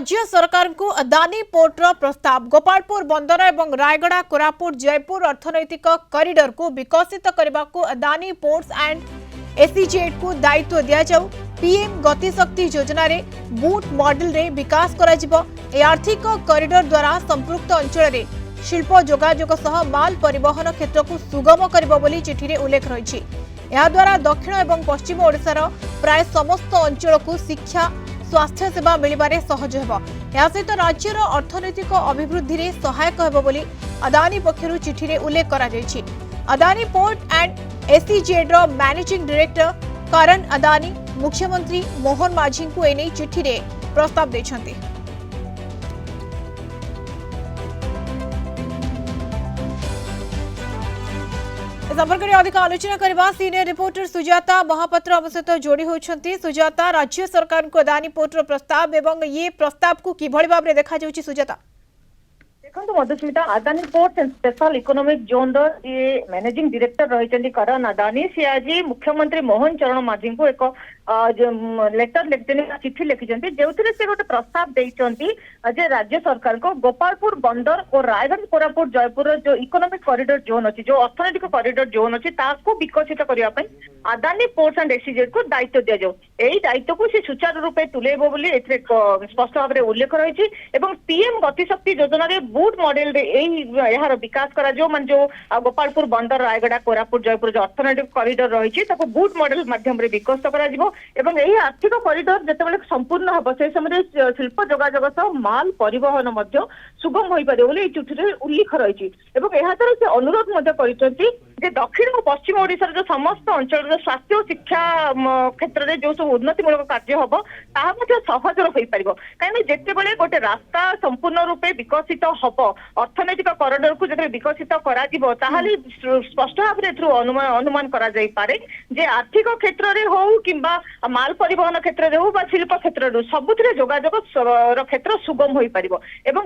राज्य सरकार को अदानी पोर्टर प्रस्ताव गोपालपुर बंदर एवं रायगड़ा कोरापुट जयपुर अर्थनैतिक कॉरिडोर को विकसित करने को अदानी पोर्ट्स एंड एसईजेड को दायित्व दिया जाऊ। पीएम गतिशक्ति योजना रे बूट मॉडल रे विकास करा जिवो। ए आर्थिक कॉरिडोर द्वारा संपृक्त अंचल रे शिल्प जोगाजोग सह माल परिवहन क्षेत्र को सुगम करिवो बोली चिठी रे उल्लेख रहिछि। या द्वारा दक्षिण एवं पश्चिम ओडिशार प्राय समस्त अंचल को शिक्षा स्वास्थ्य सेवा मिलबारे सहज हेबो। या सहित राज्यर अर्थनैतिक अभिवृद्धि रे सहायक हेबो बोली अदानी पक्षरु चिठी रे उल्लेख करा जायछि। अदानी पोर्ट एंड एसईजेड रो मैनेजिंग डायरेक्टर करण अदानी मुख्यमंत्री मोहन माझी को एने चिठी रे प्रस्ताव दैछन्ति। संपर्क में अधिक आलोचना करबा सीनियर रिपोर्टर सुजाता महापात्र हम सहित जोड़ी होती। सुजाता, राज्य सरकार को अदानी पोर्टर प्रस्ताव एवं ये प्रस्ताव को किभଳି भाव रे देखा जाउछि? सुजाता देखो Madhusmita, Adani port and special economic zone managing director रही करण अदानी सी आज मुख्यमंत्री मोहन चरण माझी को एक लेटर लिखते चिठी लिखिं जो से गोटे प्रस्ताव देते राज्य सरकार को गोपालपुर बंदर और रायगढ़ कोरापुट जयपुर जो इकोनॉमिक कॉरिडोर जोन अच्छी जो अर्थनैतिक कॉरिडोर जोन अच्छी विकसित करने अदानी पोर्ट्स एंड एसईजेड को दायित्व दि जाऊ। यही दायित्व को सुचारू रूपे तुलेब बोली स्पष्ट भाव में उल्लेख रही। पीएम गतिशक्ति योजना बूट मॉडल यार विकास करा जो मान जो गोपालपुर बंदर रायगड़ा कोरापुट जयपुर जो अर्थनैतिक कॉरिडोर रही बूट मॉडल माध्यम विकसित करा एवं आर्थिक कॉरिडोर जिते संपूर्ण हम से समय शिल्प जोगाजोग सह माल परिवहन सुगम हो पारे बोली चिठी उल्लेख रही। द्वारा से अनुरोध कर दक्षिण और पश्चिम ओडिशार जो समस्त अंचल स्वास्थ्य और शिक्षा क्षेत्र में जो सब उन्नतिमूलक कार्य हम सहज हो पार कहीं जिते गोटे रास्ता संपूर्ण रूपे विकसित हम अर्थनैतिक कॉरिडोर को जो विकसित करा स्पष्ट भाव में अनुमान करा जाई पारे जे आर्थिक क्षेत्र में हो कि माल परिवहन क्षेत्र में हो शिल्प क्षेत्र सबुथ जोगाजोग क्षेत्र सुगम हो पार।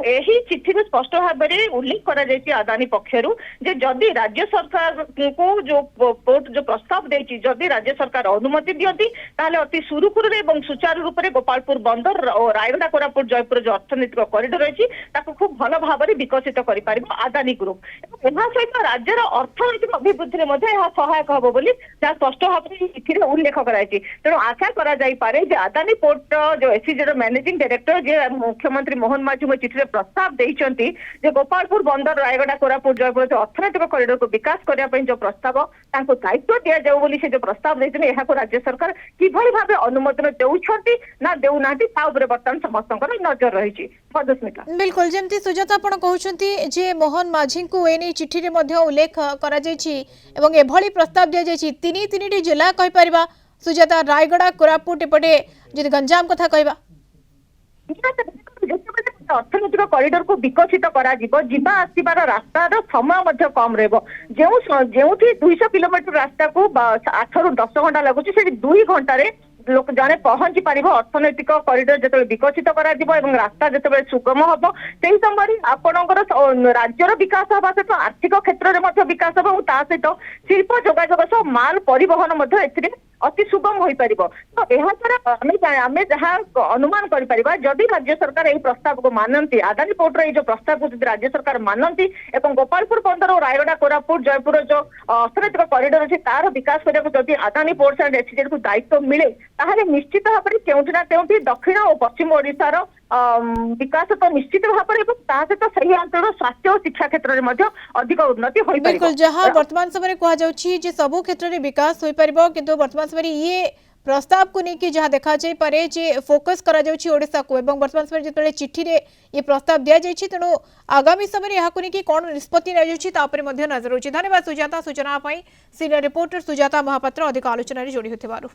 यही चिठी में स्पष्ट भाव में उल्लेख करा जायछि अदानी पक्षरु जे जदि राज्य सरकार को जो पोर्ट जो प्रस्ताव देछि जदि राज्य सरकार अनुमति दियंती ताले अति सुरुखुरु एवं सुचारू रूप से गोपालपुर बंदर और रायगड़ा कोरापुट जयपुर जो अर्थनैतिक कॉरिडोर अछि ताको खूब भल भाव में विकसित कर अदानी ग्रुप सहित राज्यर अर्थनैतिक अभिवृद्धि में सहायक हम बोली स्पष्ट भाव में चिठी उल्लेख कराई। तेणु आशा करा जाई पारे जे अदानी पोर्ट जो एसईजेड मैनेजिंग डायरेक्टर जे मुख्यमंत्री मोहन माझी को चिठी प्रस्ताव देइचंती जे गोपालपुर बंदर रायगड़ा कोरापुट जयपुर जो अर्थनैतिक कॉरिडोर को विकास करने जो प्रस्ताव तांको दायित्व दि जाऊ बोली से जो प्रस्ताव देइछन एहा को राज्य सरकार किभଳି भाबे अनुमोदन देउछंती ना देउनांती ता ऊपर वर्तमान समस्तकर नजर रही। मधुस्मिता बिल्कुल जमती सुजाता आपण कहउछंती जे मोहन माझी को एने चिठी रे मध्ये उल्लेख करा जायछि एवं एभଳି प्रस्ताव दिया जायछि तीन जिला कहि परिबा। सुजाता, रायगड़ा कोरापुट एपटे जदि गंजाम कथा कहबा अर्थनैतिक कॉरिडोर को विकसित करा जीवा आसबार रास्तार समय कम जो 200 किलोमीटर रास्ता को 8 ରୁ 10 घंटा लगुच 2 घंटे लोक जने पहुंची पार अर्थनैतिक कॉरिडोर जो विकसित करा रास्ता जो सुगम हम से समय आपणकर राज्यर विकास हवा सहित आर्थिक क्षेत्र में विकास हम सहित शिल्प जोगाजोग सह माल परिवहन अति सुगम हो पार। तो यह द्वारा आम जहाँ अनुमान करी राज्य सरकार यही प्रस्ताव को मानती अदानी पोर्टर ये जो प्रस्ताव को राज्य सरकार मानती और गोपालपुर बंदर और रायगड़ा कोरापुट जयपुर जो अर्थनैतिक कॉरिडोर अच्छे तार विकास करने अदानी पोर्ट्स एंड एसईजेड को दायित्व मिले ताहले निश्चित भाव में केउठी ना केउठी दक्षिण और पश्चिम ओडिशार विकास तो निश्चित भाव में सही अंचल स्वास्थ्य और शिक्षा क्षेत्र में अधिक उन्नति हो बिल्कुल जहाँ वर्तमान समय कहा जाउछि जे सबु क्षेत्र में विकास हो पारिबो किंतु वर्तमान समय ये प्रस्ताव को लेकिन जहाँ देखा जाई पारे जे फोकस करा जाउछि ओडिशा को एवं वर्तमान समय जितने चिठी रे ये प्रस्ताव दिया जाइछि तेणु आगामी समय यहाँ को लेकिन कौन निष्पत्ति न जाउछि ता पर मध्य नजर होछि। धन्यवाद सुजाता सूचना पाई। सीनियर रिपोर्टर सुजाता महापात्र अधिक आलोचना रे जोड़ी होथिबारु।